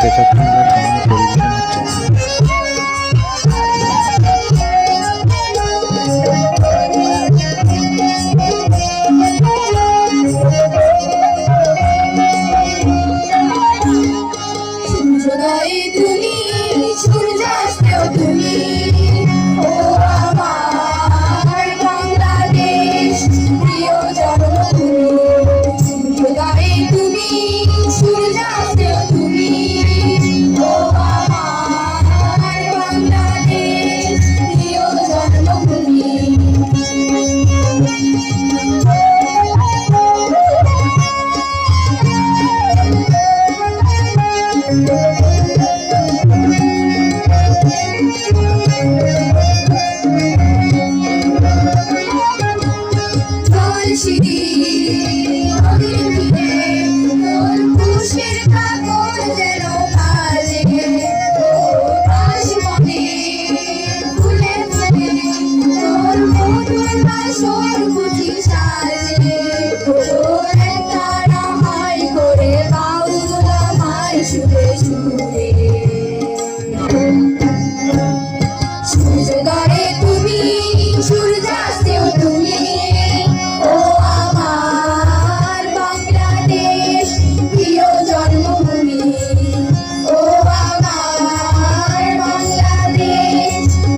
দেশাত্মবোধক গান পরিবেশন হচ্ছে। সূর্যোদয়ে তুমি, সূর্যাস্তেও তুমি, ও আমার বাংলাদেশ, প্রিয় জন্মভূমি। সূর্যোদয়ে তুমি, সূর্যাস্তেও তুমি, ও আমার বাংলাদেশ, প্রিয় জন্মভূমি। জলশিরি নদীর তীরে তোর খুশির কাকর যেন ভাসে, ও কাশবনে ফুলে ফুলে তোর মধুর বাসর